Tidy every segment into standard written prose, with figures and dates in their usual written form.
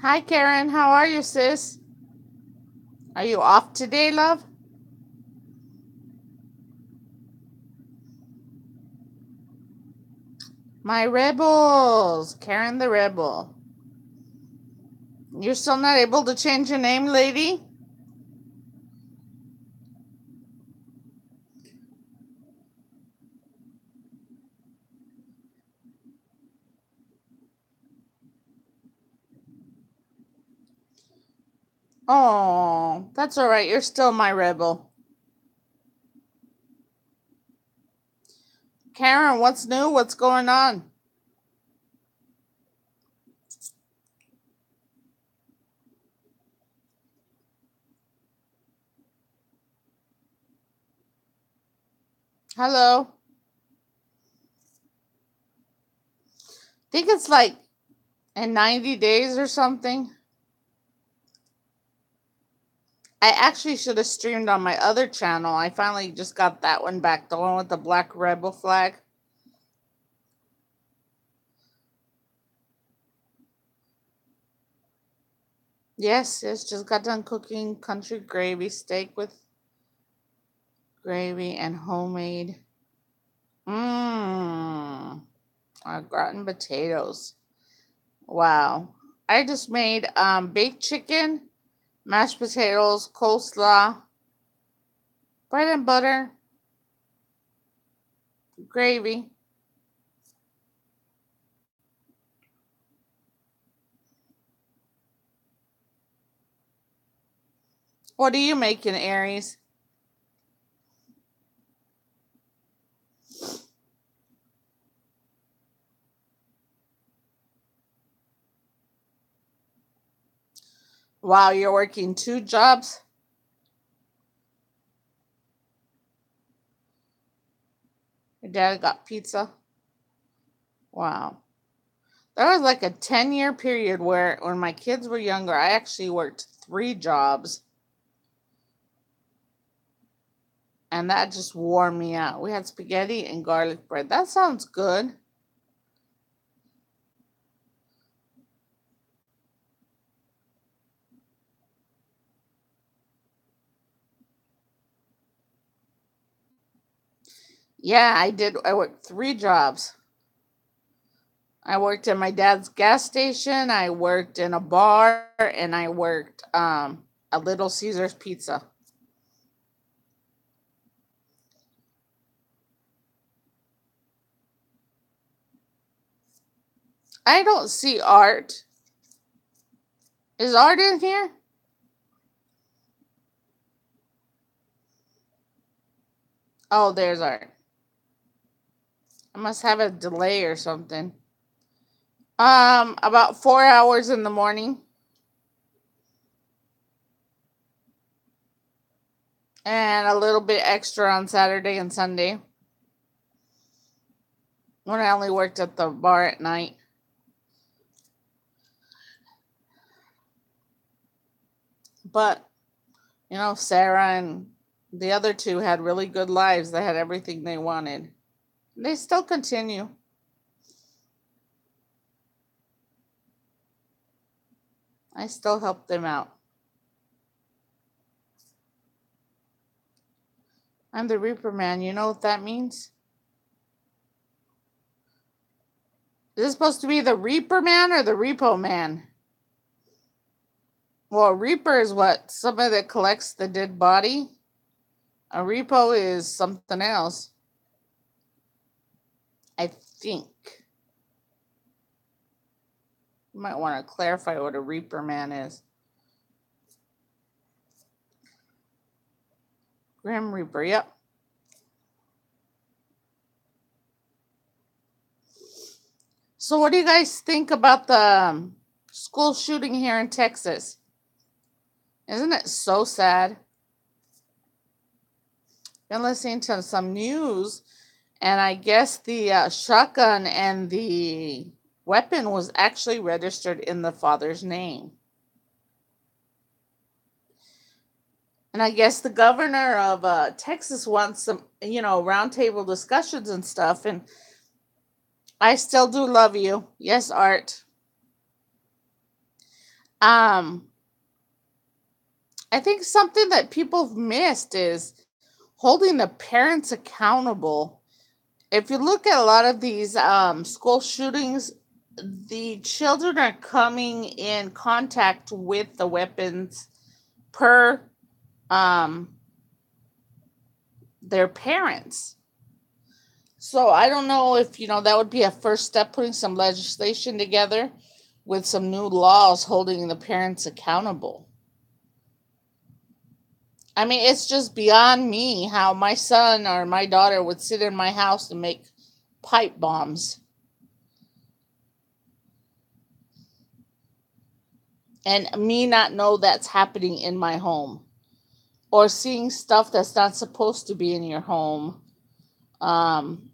Hi, Karen. How are you, sis? Are you off today, love? My rebels. Karen the Rebel. You're still not able to change your name, lady? Oh, that's all right. You're still my rebel. Karen, what's new? What's going on? Hello. Think it's like in 90 days or something. I actually should have streamed on my other channel. I finally just got that one back, the one with the black rebel flag. Yes, just got done cooking country gravy steak with gravy and homemade. Mmm. Gratin potatoes. Wow. I just made baked chicken, mashed potatoes, coleslaw, bread and butter, gravy. What are you making, Aries? Wow, you're working two jobs? Your dad got pizza? Wow. There was like a 10-year period where when my kids were younger, I actually worked three jobs, and that just wore me out. We had spaghetti and garlic bread. That sounds good. Yeah, I did. I worked three jobs. I worked at my dad's gas station, I worked in a bar, and I worked a Little Caesars Pizza. I don't see Art. Is Art in here? Oh, there's Art. I must have a delay or something. About 4 hours in the morning and a little bit extra on Saturday and Sunday when I only worked at the bar at night. But, Sarah and the other two had really good lives. They had everything they wanted. They still continue. I still help them out. I'm the Reaper Man. You know what that means? Is this supposed to be the Reaper Man or the Repo Man? Well, a Reaper is what? Somebody that collects the dead body. A repo is something else. I think. You might want to clarify what a Reaper Man is. Grim Reaper, yep. So, what do you guys think about the school shooting here in Texas? Isn't it so sad? Been listening to some news, and I guess the shotgun and the weapon was actually registered in the father's name. And I guess the governor of Texas wants some, roundtable discussions and stuff. And I still do love you. Yes, Art. Um, I think something that people have missed is holding the parents accountable. If you look at a lot of these school shootings, the children are coming in contact with the weapons per um, their parents. So I don't know if that would be a first step, putting some legislation together with some new laws holding the parents accountable. I mean, it's just beyond me how my son or my daughter would sit in my house and make pipe bombs and me not know that's happening in my home, or seeing stuff that's not supposed to be in your home. Um,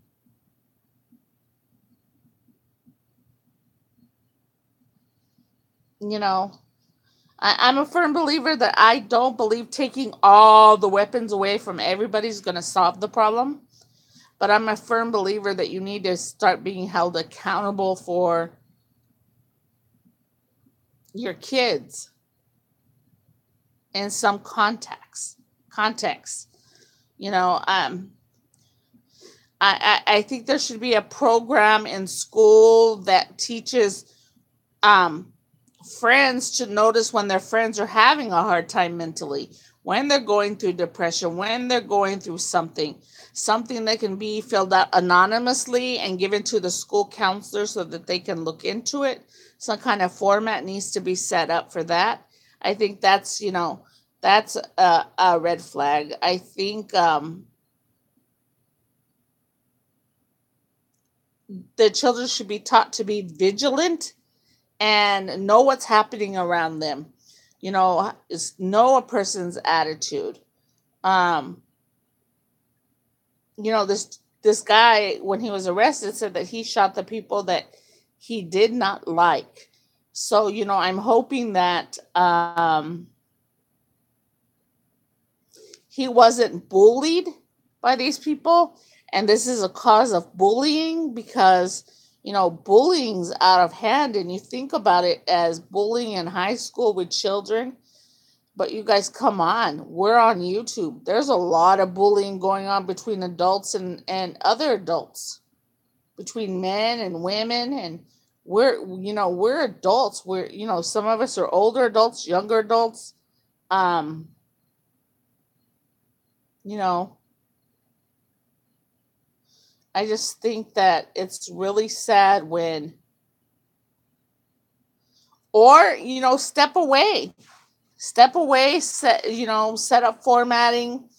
you know, I'm a firm believer that I don't believe taking all the weapons away from everybody's going to solve the problem. But I'm a firm believer that you need to start being held accountable for your kids in some context. Context. You know, I think there should be a program in school that teaches um, friends to notice when their friends are having a hard time mentally, when they're going through depression, when they're going through something that can be filled out anonymously and given to the school counselor so that they can look into it. Some kind of format needs to be set up for that. I think that's a red flag. I think the children should be taught to be vigilant and know what's happening around them. Know a person's attitude. Um, this guy, when he was arrested, said that he shot the people that he did not like. So, I'm hoping that he wasn't bullied by these people, and this is a cause of bullying, because bullying's out of hand, and you think about it as bullying in high school with children. But you guys, come on. We're on YouTube. There's a lot of bullying going on between adults and other adults, between men and women. And we're adults. Some of us are older adults, younger adults. Um, you know, I just think that it's really sad step away. Step away, set up formatting,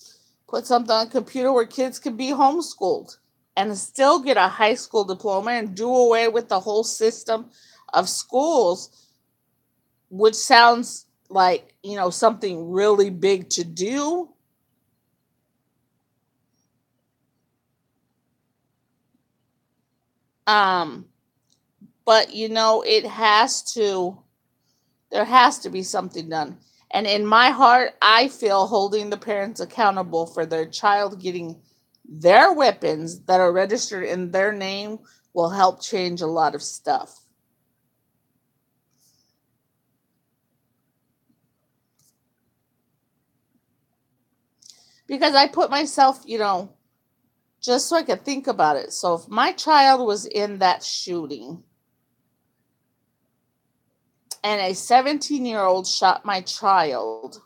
put something on a computer where kids can be homeschooled and still get a high school diploma, and do away with the whole system of schools, which sounds like, something really big to do. Um, but there has to be something done. And in my heart, I feel holding the parents accountable for their child getting their weapons that are registered in their name will help change a lot of stuff. Because I put myself, just so I could think about it. So if my child was in that shooting and a 17-year-old shot my child,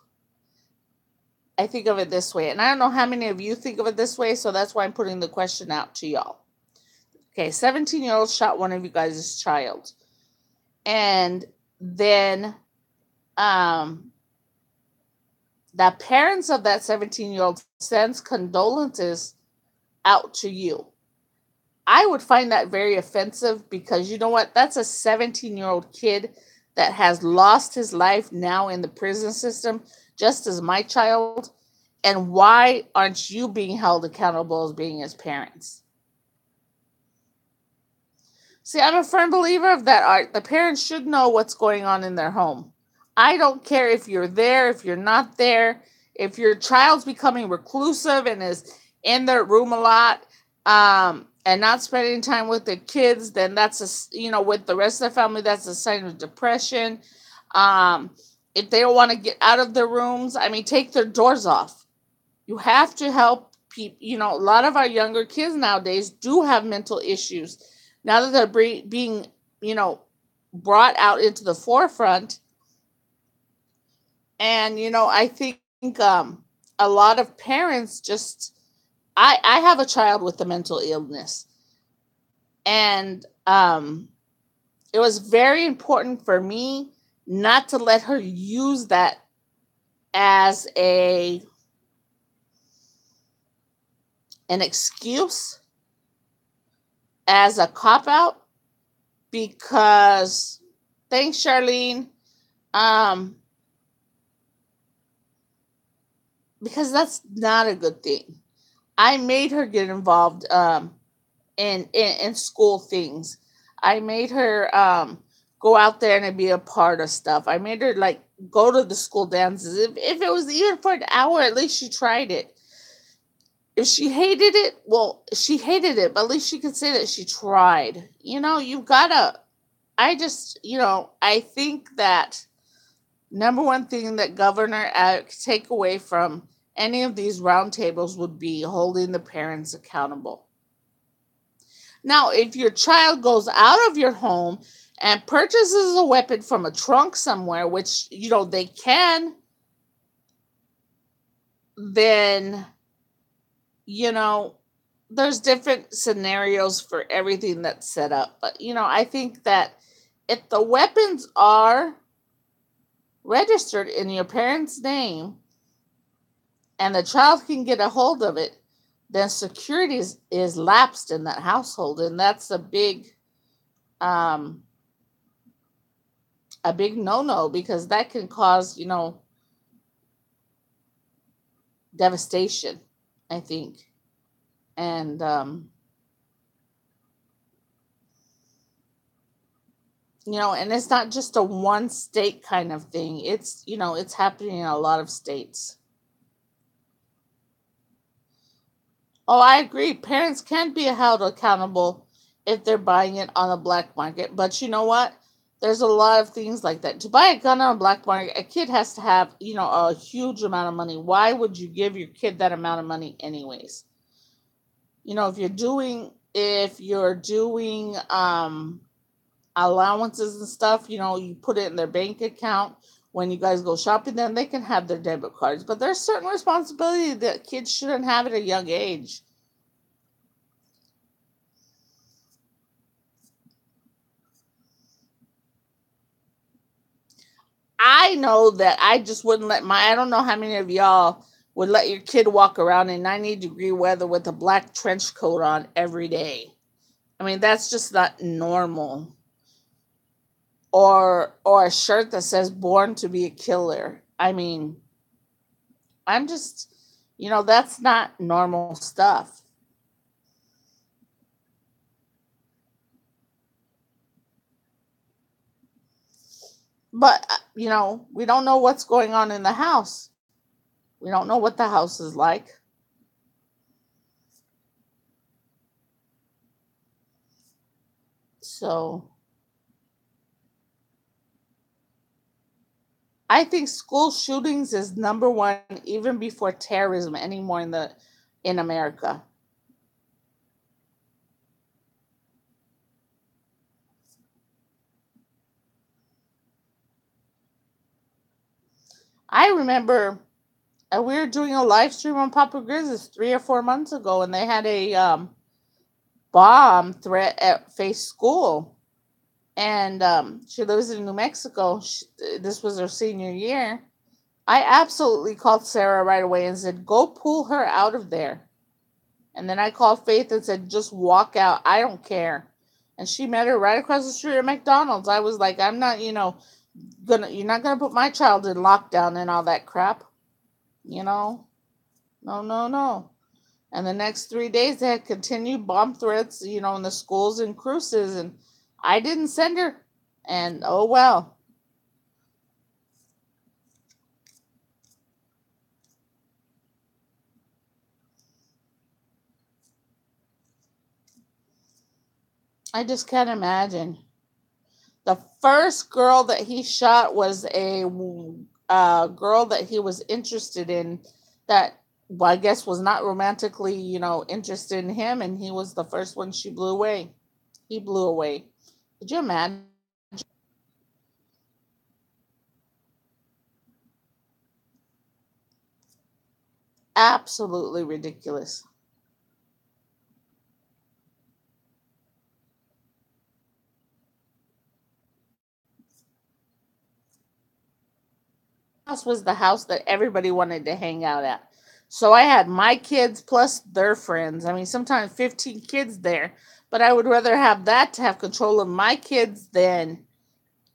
I think of it this way. And I don't know how many of you think of it this way, so that's why I'm putting the question out to y'all. Okay, 17-year-old shot one of you guys' child. And then the parents of that 17-year-old sends condolences out to you. I would find that very offensive, because you know what? That's a 17-year-old kid that has lost his life now in the prison system, just as my child. And why aren't you being held accountable as being his parents? See, I'm a firm believer of that art. The parents should know what's going on in their home. I don't care if you're there, if you're not there, if your child's becoming reclusive and is in their room a lot, and not spending time with the kids, then that's with the rest of the family, that's a sign of depression. Um, if they don't want to get out of their rooms, I mean, take their doors off. You have to help people. A lot of our younger kids nowadays do have mental issues. Now that they're being, you know, brought out into the forefront, and I think a lot of parents just. I have a child with a mental illness, and it was very important for me not to let her use that as a an excuse, as a cop out, because thanks, Charlene. Um, because that's not a good thing. I made her get involved in school things. I made her go out there and be a part of stuff. I made her like go to the school dances. If it was even for an hour, at least she tried it. If she hated it, well, she hated it, but at least she could say that she tried. You've gotta. I think that number one thing that Governor could take away from any of these roundtables would be holding the parents accountable. Now, if your child goes out of your home and purchases a weapon from a trunk somewhere, which they can, then you know there's different scenarios for everything that's set up. But I think that if the weapons are registered in your parents' name and the child can get a hold of it, then security is lapsed in that household, and that's um, a big no-no, because that can cause devastation, I think. And and it's not just a one state kind of thing. It's happening in a lot of states. Oh, I agree. Parents can be held accountable if they're buying it on the black market. But you know what? There's a lot of things like that. To buy a gun on a black market, a kid has to have, a huge amount of money. Why would you give your kid that amount of money anyways? If you're doing allowances and stuff, you put it in their bank account when you guys go shopping, then they can have their debit cards. But there's certain responsibility that kids shouldn't have at a young age. I know that I just wouldn't let I don't know how many of y'all would let your kid walk around in 90-degree weather with a black trench coat on every day. I mean, that's just not normal. Or a shirt that says born to be a killer. I mean, I'm just, that's not normal stuff. But, we don't know what's going on in the house. We don't know what the house is like. So, I think school shootings is number one even before terrorism anymore in America. I remember we were doing a live stream on Papa Grizz's 3 or 4 months ago, and they had a bomb threat at Faith School, and she lives in New Mexico. This was her senior year. I absolutely called Sarah right away and said, "Go pull her out of there." And then I called Faith and said, "Just walk out. I don't care." And she met her right across the street at McDonald's. I was like, "I'm not, you're not gonna put my child in lockdown and all that crap, you know? No, no, no." And the next 3 days, they had continued bomb threats, in the schools and cruises, and I didn't send her. And oh well. I just can't imagine. The first girl that he shot was a girl that he was interested in, that, well, I guess was not romantically, interested in him, and he was the first one she blew away. He blew away. Could you imagine? Absolutely ridiculous. House was the house that everybody wanted to hang out at. So I had my kids plus their friends. I mean, sometimes 15 kids there, but I would rather have that to have control of my kids than,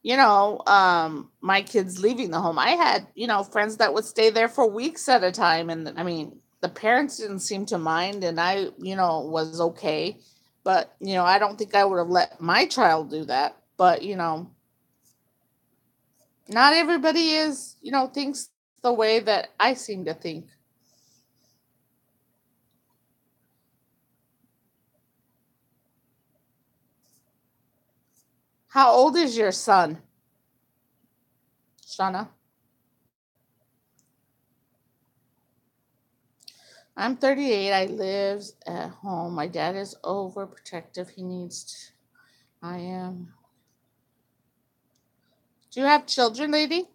my kids leaving the home. I had, friends that would stay there for weeks at a time. And I mean, the parents didn't seem to mind, and I, was okay. But, I don't think I would have let my child do that. But, not everybody is, thinks the way that I seem to think. How old is your son, Shauna? I'm 38. I live at home. My dad is overprotective. He needs to. I am. Do you have children, lady?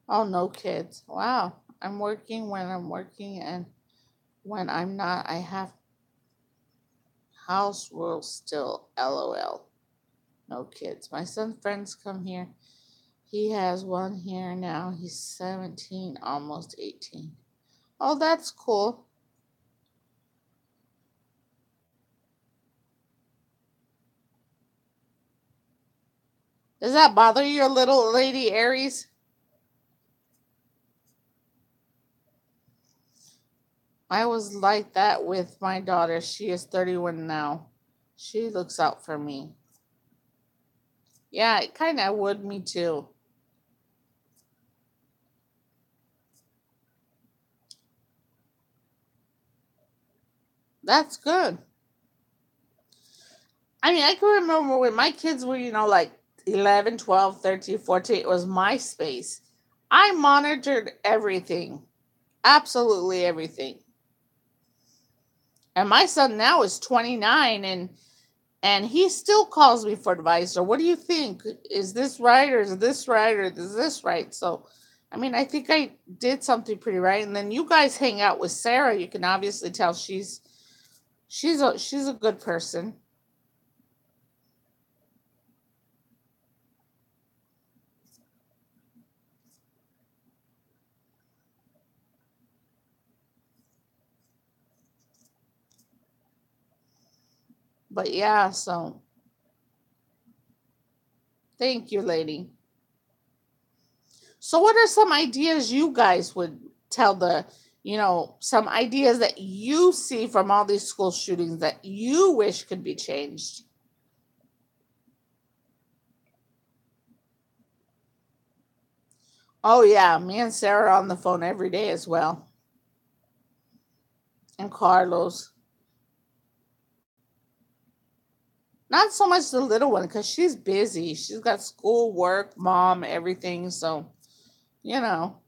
Oh, no kids. Wow. I'm working when I'm working, and when I'm not, I have house rules still. LOL. No kids. My son's friends come here. He has one here now. He's 17, almost 18. Oh, that's cool. Does that bother your little lady Aries? I was like that with my daughter. She is 31 now. She looks out for me. Yeah, it kind of would me too. That's good. I mean, I can remember when my kids were, like 11, 12, 13, 14, it was MySpace. I monitored everything, absolutely everything. And my son now is 29, and he still calls me for advice, or what do you think? Is this right, or is this right, or is this right? So, I mean, I think I did something pretty right. And then you guys hang out with Sarah. You can obviously tell she's a good person. But yeah, so thank you, lady. So, what are some ideas you guys would tell some ideas that you see from all these school shootings that you wish could be changed? Oh, yeah, me and Sarah are on the phone every day as well. And Carlos. Not so much the little one because she's busy. She's got school, work, mom, everything. So, you know.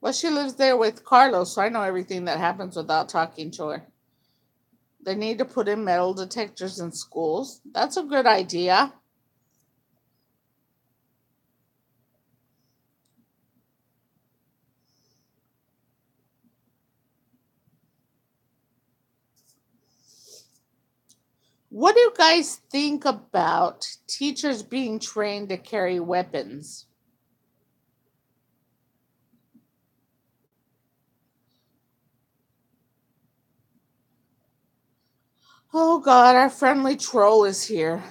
Well, she lives there with Carlos, so I know everything that happens without talking to her. They need to put in metal detectors in schools. That's a good idea. What do you guys think about teachers being trained to carry weapons? Oh, God, our friendly troll is here.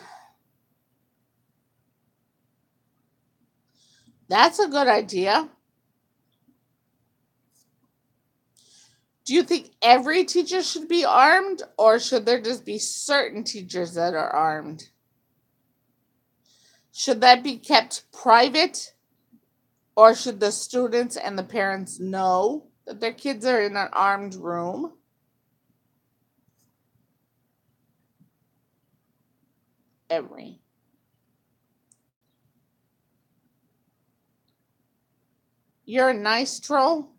That's a good idea. Do you think every teacher should be armed, or should there just be certain teachers that are armed? Should that be kept private? Or should the students and the parents know that their kids are in an armed room? Every. You're a nice troll,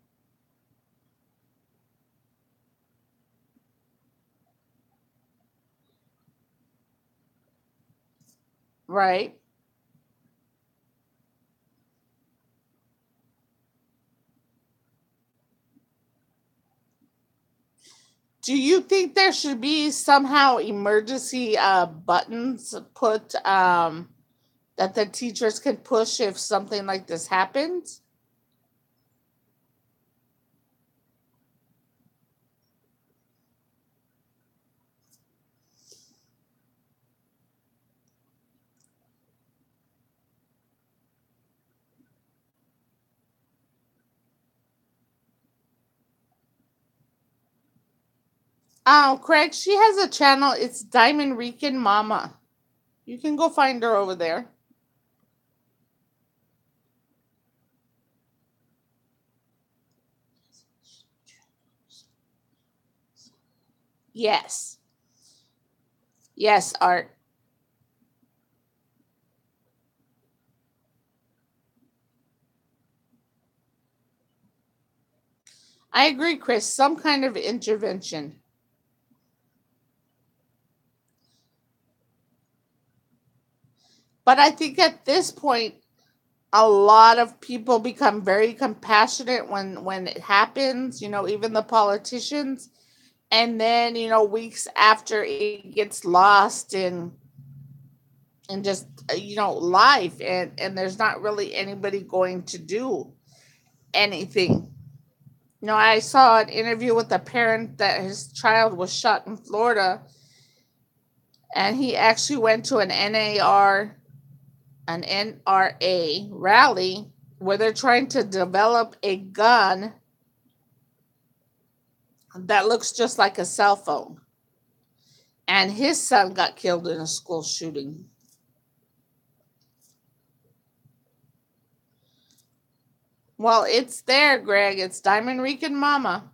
right? Do you think there should be somehow emergency buttons put that the teachers could push if something like this happens? Craig, she has a channel. It's Diamond Rican Mama. You can go find her over there. Yes. Yes, Art. I agree, Chris. Some kind of intervention. But I think at this point, a lot of people become very compassionate when it happens, even the politicians. And then, weeks after it gets lost in just, life, and there's not really anybody going to do anything. I saw an interview with a parent that his child was shot in Florida, and he actually went to an NRA rally where they're trying to develop a gun that looks just like a cell phone. And his son got killed in a school shooting. Well, it's there, Greg. It's Diamond Rican Mama.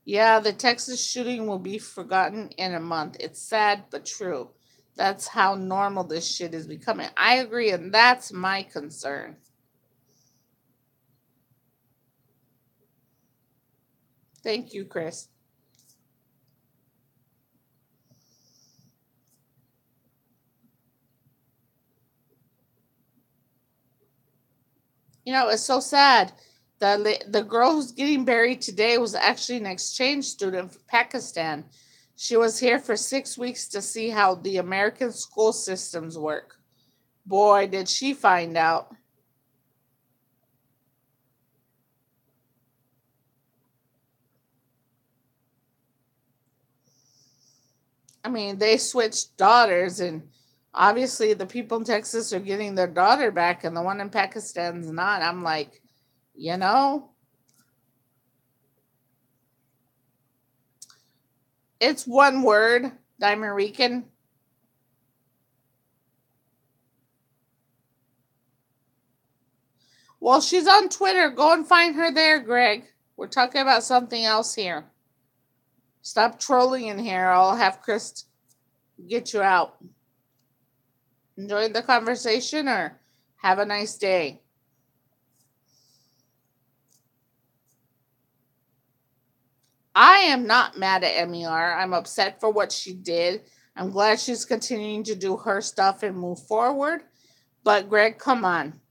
Yeah, the Texas shooting will be forgotten in a month. It's sad but true. That's how normal this shit is becoming. I agree, and that's my concern. Thank you, Chris. It's so sad. The girl who's getting buried today was actually an exchange student from Pakistan. She was here for 6 weeks to see how the American school systems work. Boy, did she find out. I mean, they switched daughters, and obviously the people in Texas are getting their daughter back, and the one in Pakistan's not. I'm like, you know, it's one word, Diamond Rican. Well, she's on Twitter. Go and find her there, Greg. We're talking about something else here. Stop trolling in here. I'll have Chris get you out. Enjoy the conversation or have a nice day. I am not mad at MER. I'm upset for what she did. I'm glad she's continuing to do her stuff and move forward. But Greg, come on.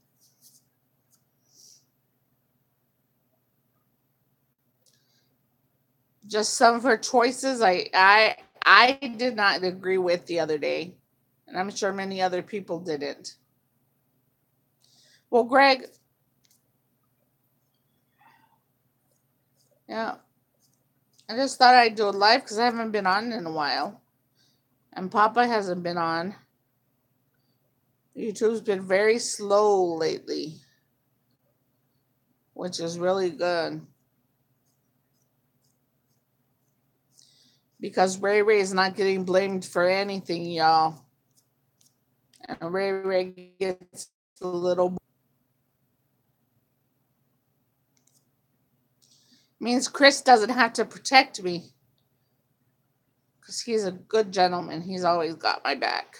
Just some of her choices I did not agree with the other day. And I'm sure many other people didn't. Well, Greg, yeah, I just thought I'd do it live because I haven't been on in a while. And Papa hasn't been on. YouTube's been very slow lately, which is really good. Because Ray Ray is not getting blamed for anything, y'all. And Ray Ray gets the little means Chris doesn't have to protect me because he's a good gentleman. He's always got my back.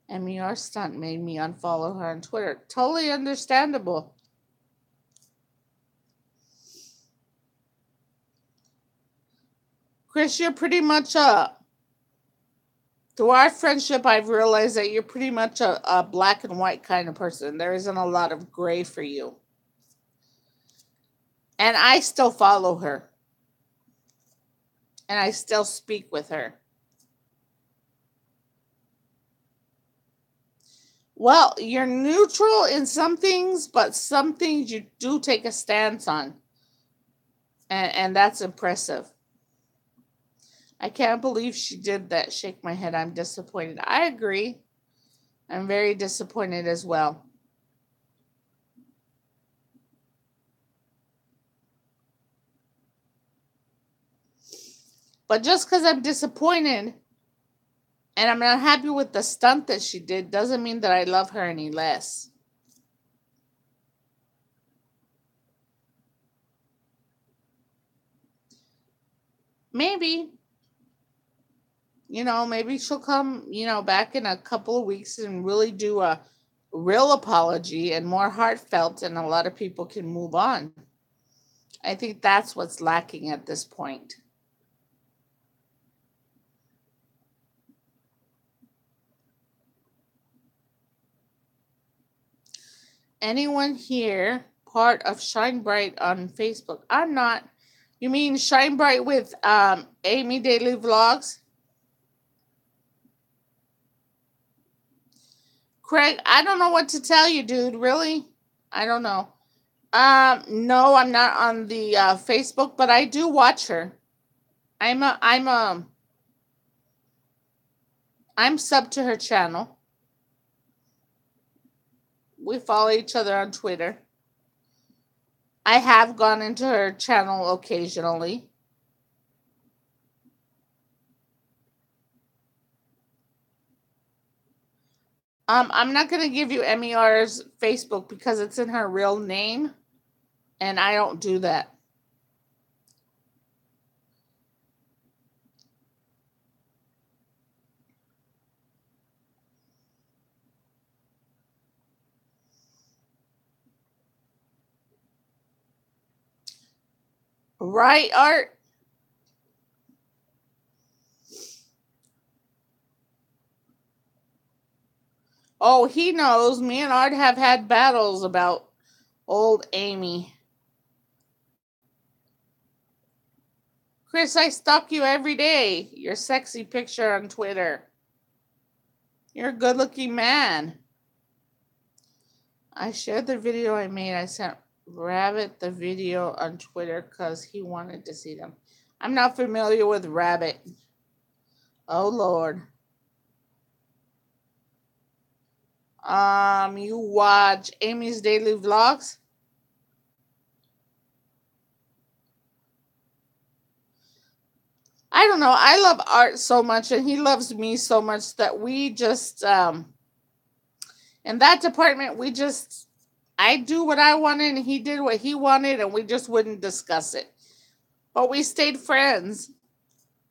MER stunt made me unfollow her on Twitter. Totally understandable. Chris, you're pretty much through our friendship, I've realized that you're pretty much a black and white kind of person. There isn't a lot of gray for you. And I still follow her. And I still speak with her. Well, you're neutral in some things, but some things you do take a stance on. And that's impressive. I can't believe she did that. Shake my head. I'm disappointed. I agree. I'm very disappointed as well. But just because I'm disappointed and I'm not happy with the stunt that she did doesn't mean that I love her any less. Maybe. Maybe she'll come, back in a couple of weeks and really do a real apology and more heartfelt, and a lot of people can move on. I think that's what's lacking at this point. Anyone here part of Shine Bright on Facebook? I'm not. You mean Shine Bright with Amy Daily Vlogs? Craig, I don't know what to tell you, dude. Really? I don't know. No, I'm not on the Facebook, but I do watch her. I'm sub to her channel. We follow each other on Twitter. I have gone into her channel occasionally. I'm not going to give you MER's Facebook because it's in her real name, and I don't do that. Right, Art? Oh, he knows. Me and Art have had battles about old Amy. Chris, I stalk you every day. Your sexy picture on Twitter. You're a good looking man. I shared the video I made. I sent Rabbit the video on Twitter because he wanted to see them. I'm not familiar with Rabbit. Oh, Lord. You watch Amy's Daily Vlogs? I don't know. I love Art so much, and he loves me so much that we just, in that department, I do what I wanted, and he did what he wanted, and we just wouldn't discuss it. But we stayed friends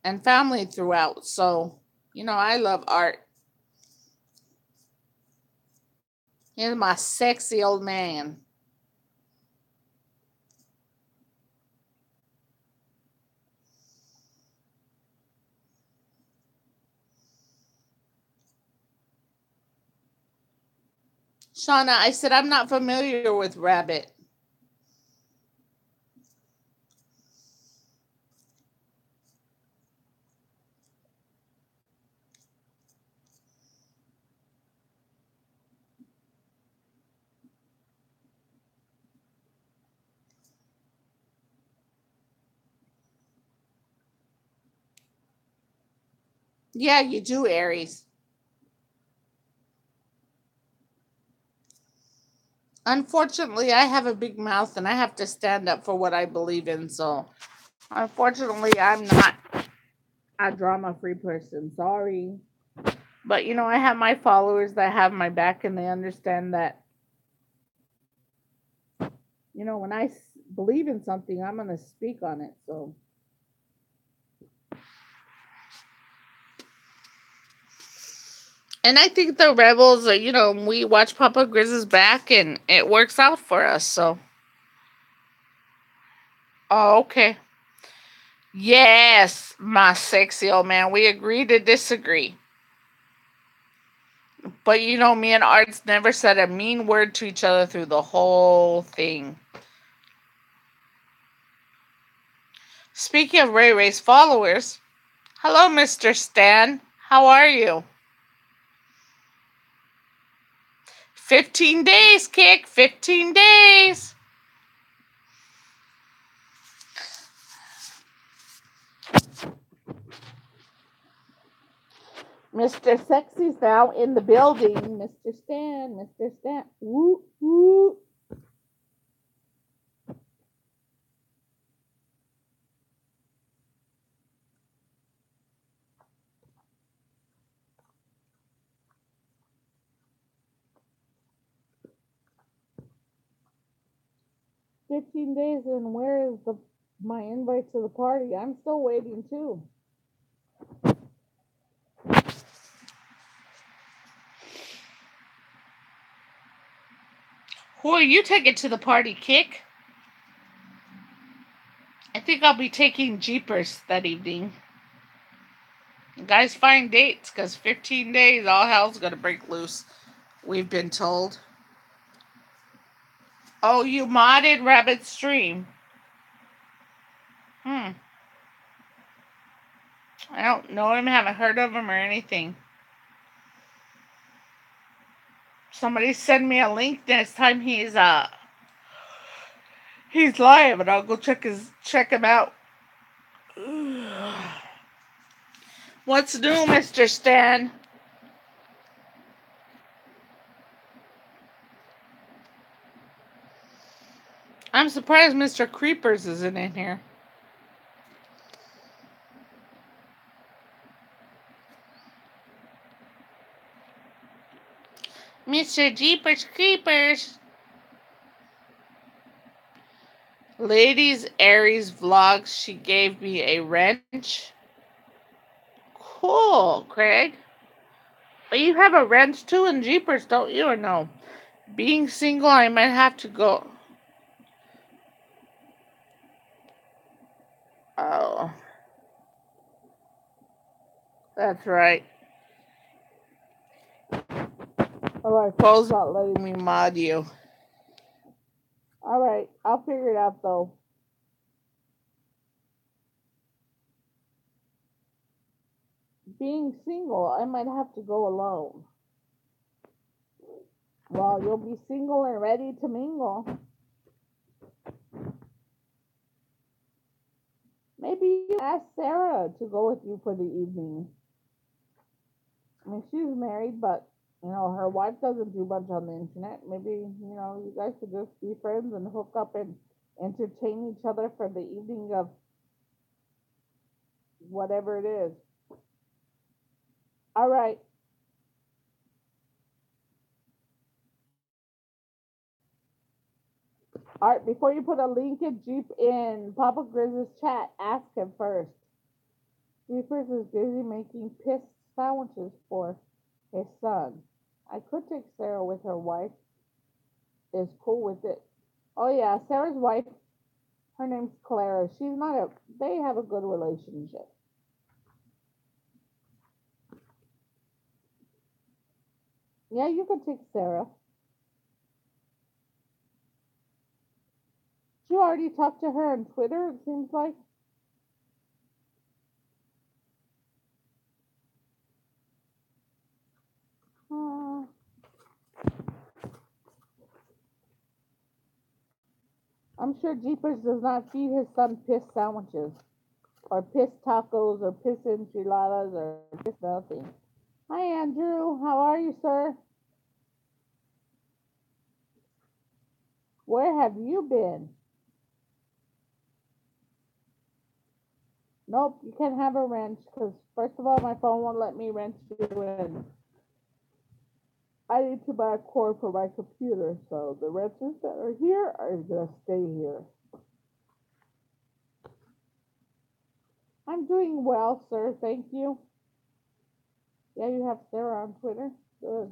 and family throughout. So, I love Art. He's my sexy old man. Shauna, I said I'm not familiar with Rabbit. Yeah, you do, Aries. Unfortunately, I have a big mouth and I have to stand up for what I believe in. So, unfortunately, I'm not a drama free person. Sorry. But I have my followers that have my back and they understand that, when I believe in something, I'm going to speak on it. So, and I think the rebels, we watch Papa Grizz's back and it works out for us. So, oh, okay. Yes, my sexy old man. We agree to disagree. But me and Arts never said a mean word to each other through the whole thing. Speaking of Ray Ray's followers, hello, Mr. Stan. How are you? 15 days, Kick. 15 days. Mr. Sexy's now in the building. Mr. Stan, Mr. Stan. Woo, woo. 15 days, and where is my invite to the party? I'm still waiting too. Who are you taking to the party, Kick? I think I'll be taking Jeepers that evening. You guys find dates, because 15 days, all hell's gonna break loose. We've been told. Oh, you modded Rabbit Stream. I don't know him, haven't heard of him or anything. Somebody send me a link next time he's live, and I'll go check him out. What's new, Mr. Stan? I'm surprised Mr. Creepers isn't in here. Mr. Jeepers Creepers. Ladies Aries vlogs, she gave me a wrench. Cool, Craig. But you have a wrench too in Jeepers, don't you, or no? Being single, I might have to go. Oh, that's right. Oh, my phone's not letting me mod you. Alright, I'll figure it out though. Being single, I might have to go alone. Well, you'll be single and ready to mingle. Maybe you ask Sarah to go with you for the evening. I mean, she's married, but her wife doesn't do much on the internet. Maybe you guys could just be friends and hook up and entertain each other for the evening of whatever it is. All right. All right. Before you put a link in Jeep in Papa Grizz's chat, ask him first. Jeepers is busy making piss sandwiches for his son. I could take Sarah with her wife. Is cool with it. Oh yeah, Sarah's wife. Her name's Clara. She's not a. They have a good relationship. Yeah, you could take Sarah. You already talked to her on Twitter. It seems like. Uh, I'm sure Jeepers does not feed his son piss sandwiches, or piss tacos, or piss enchiladas, or piss nothing. Hi, Andrew. How are you, sir? Where have you been? Nope, you can't have a wrench because first of all, my phone won't let me wrench you in. I need to buy a cord for my computer, so the wrenches that are here are gonna stay here. I'm doing well, sir. Thank you. Yeah, you have Sarah on Twitter. Good.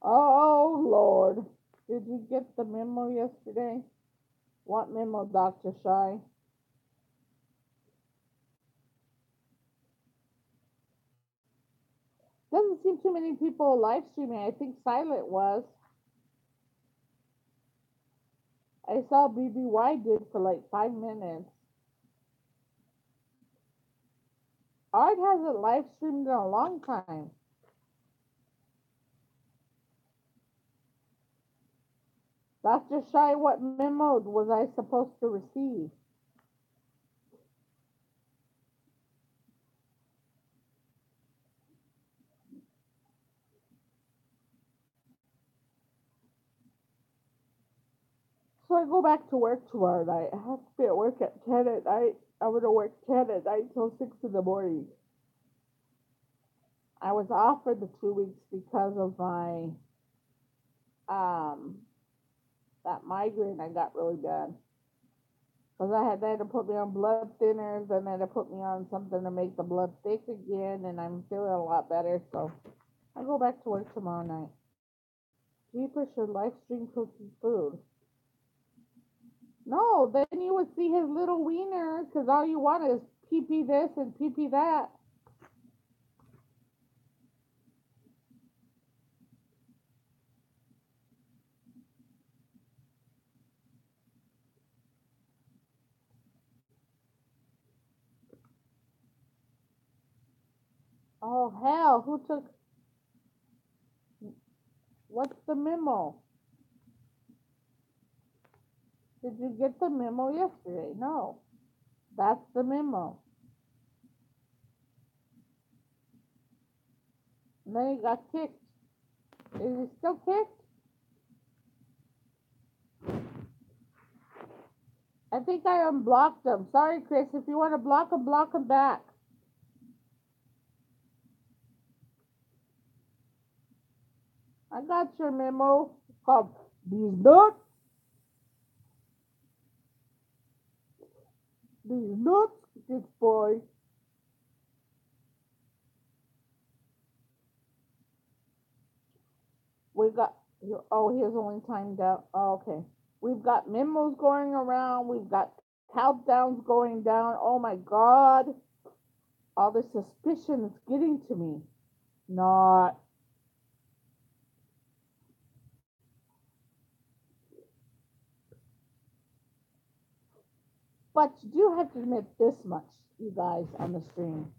Oh Lord, did you get the memo yesterday? What memo, Doctor Shy? Doesn't seem too many people live streaming. I think Silent was. I saw BBY did for like 5 minutes. Art hasn't live streamed in a long time. Dr. Shy, what memo was I supposed to receive? So I go back to work tomorrow night. I have to be at work at 10 at night. I'm going to work 10 at night till 6 in the morning. I was off for the 2 weeks because of my, um, that migraine I got really bad. Because they had to put me on blood thinners, and they had to put me on something to make the blood thick again, and I'm feeling a lot better. So I go back to work tomorrow night. Jeepers should live stream cooking food. No, then you would see his little wiener, because all you want is pee pee this and pee pee that. Oh hell, who took? What's the memo? Did you get the memo yesterday? No, that's the memo. And then he got kicked. Is he still kicked? I think I unblocked him. Sorry, Chris. If you want to block him back. I got your memo. Called these nuts. These nuts, this boy. We got. Oh, he has only timed out. Oh, okay. We've got memos going around. We've got countdowns going down. Oh my God. All the suspicion is getting to me. Not. But you do have to admit this much, you guys on the stream,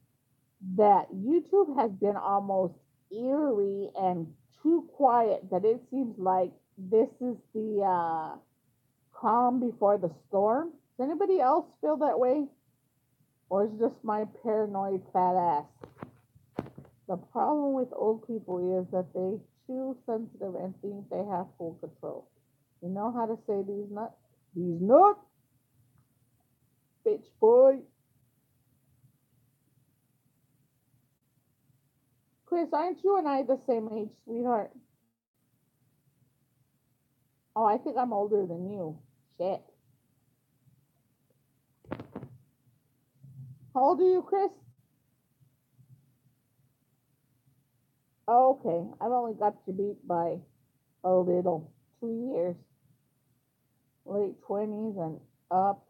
that YouTube has been almost eerie and too quiet that it seems like this is the calm before the storm. Does anybody else feel that way? Or is it just my paranoid fat ass? The problem with old people is that they too sensitive and think they have full control. You know how to say these nuts? These nuts, bitch boy. Chris, aren't you and I the same age, sweetheart? Oh, I think I'm older than you. Shit. How old are you, Chris? Oh, okay. I've only got you beat by a little. 2 years. Late 20s and up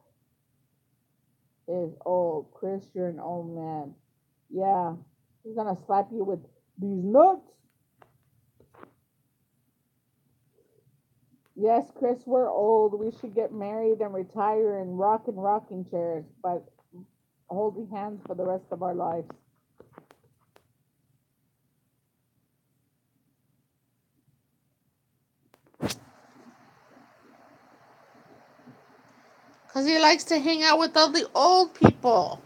is old. Chris, you're an old man. Yeah. He's gonna slap you with these nuts. Yes, Chris, we're old. We should get married and retire and rock in rocking chairs, but holding hands for the rest of our lives. Because he likes to hang out with all the old people.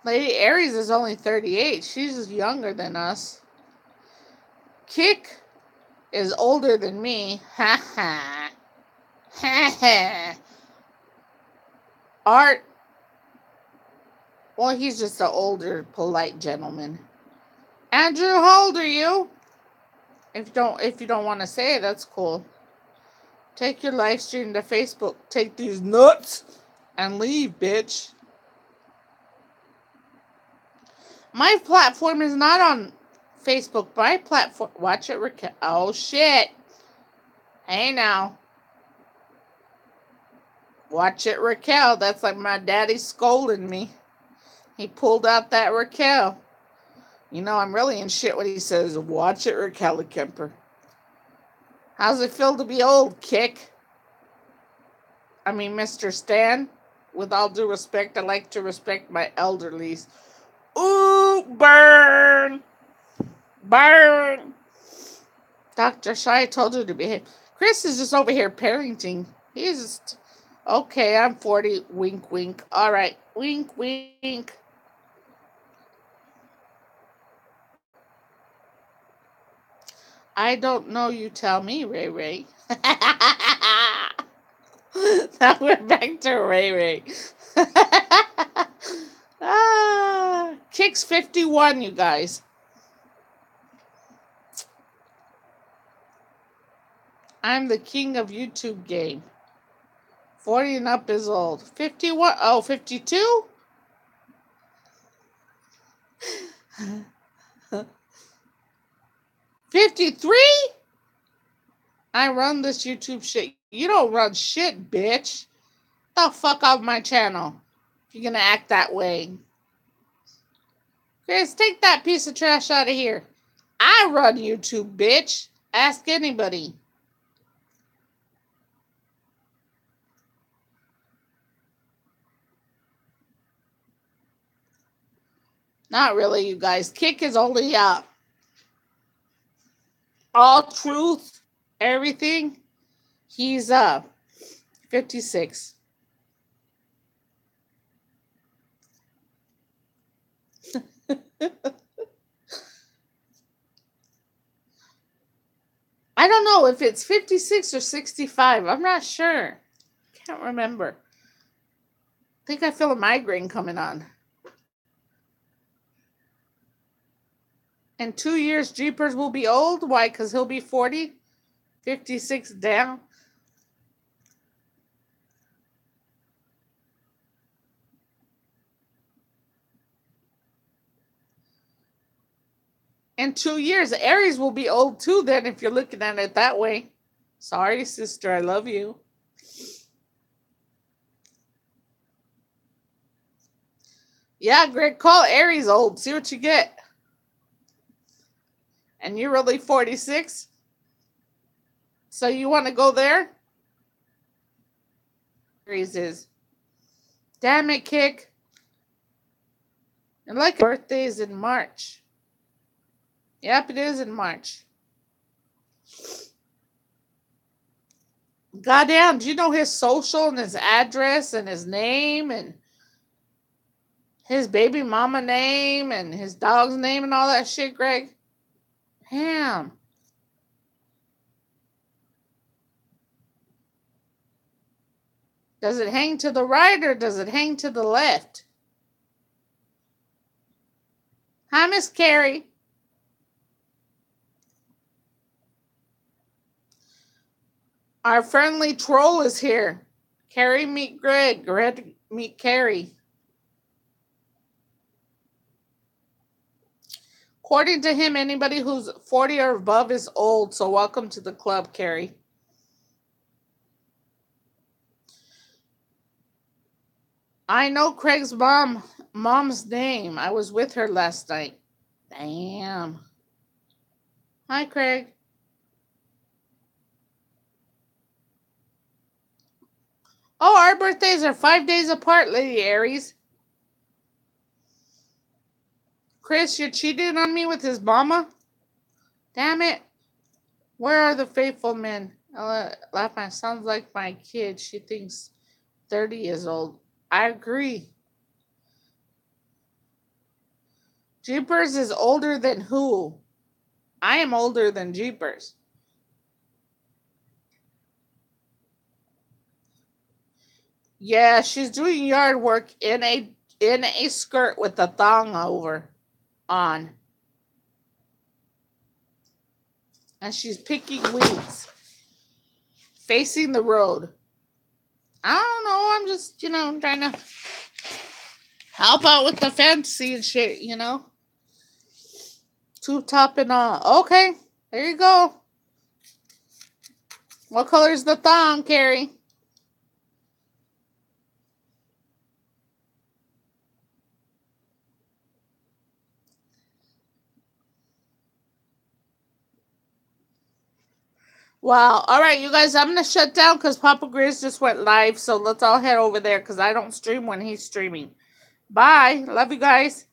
Lady Aries is only 38. She's just younger than us. Kick is older than me. Ha ha. Ha ha. Art, well, he's just an older, polite gentleman. Andrew, how old are you? If you don't want to say it, that's cool. Take your live stream to Facebook. Take these nuts and leave, bitch. My platform is not on Facebook. My platform. Watch it, Raquel. Oh, shit. Hey, now. Watch it, Raquel. That's like my daddy scolding me. He pulled out that Raquel. You know, I'm really in shit when he says, watch it, Raquel Kemper. How's it feel to be old, Kick? I mean, Mr. Stan. With all due respect, I like to respect my elderlies. Ooh, burn! Burn! Dr. Shy told you to behave. Chris is just over here parenting. He's just, okay, I'm 40. Wink, wink. All right. Wink, wink. I don't know. You tell me, Ray Ray. Now we're back to Ray Ray. Kicks 51, you guys. I'm the king of YouTube game. 40 and up is old. 51? Oh, 52? 53? I run this YouTube shit. You don't run shit, bitch. The fuck off my channel if you're gonna act that way. Chris, take that piece of trash out of here. I run YouTube, bitch. Ask anybody. Not really, you guys. Kick is only all truth, everything. He's 56. I don't know if it's 56 or 65. I'm not sure. Can't remember. I think I feel a migraine coming on. In 2 years, Jeepers will be old. Why? Because he'll be 40. 56 down. In 2 years, Aries will be old too then if you're looking at it that way. Sorry, sister. I love you. Yeah, Greg, call Aries old. See what you get. And you're really 46? So you want to go there? Aries is. Damn it, Kick. And like birthday is in March. Yep, it is in March. Goddamn, do you know his social and his address and his name and his baby mama name and his dog's name and all that shit, Greg? Damn. Does it hang to the right or does it hang to the left? Hi, Miss Carrie. Our friendly troll is here. Carrie, meet Greg. Greg, meet Carrie. According to him, anybody who's 40 or above is old, so welcome to the club, Carrie. I know Craig's mom's name. I was with her last night. Damn. Hi, Craig. Oh, our birthdays are 5 days apart, Lady Aries. Chris, you're cheating on me with his mama? Damn it. Where are the faithful men? Laugh, sounds like my kid. She thinks 30 is old. I agree. Jeepers is older than who? I am older than Jeepers. Yeah, she's doing yard work in a skirt with a thong over on. And she's picking weeds. Facing the road. I don't know. I'm just, trying to help out with the fancy and shit. Tube top and all. Okay, there you go. What color is the thong, Carrie? Wow. All right, you guys, I'm going to shut down because Papa Grizz just went live. So let's all head over there because I don't stream when he's streaming. Bye. Love you guys.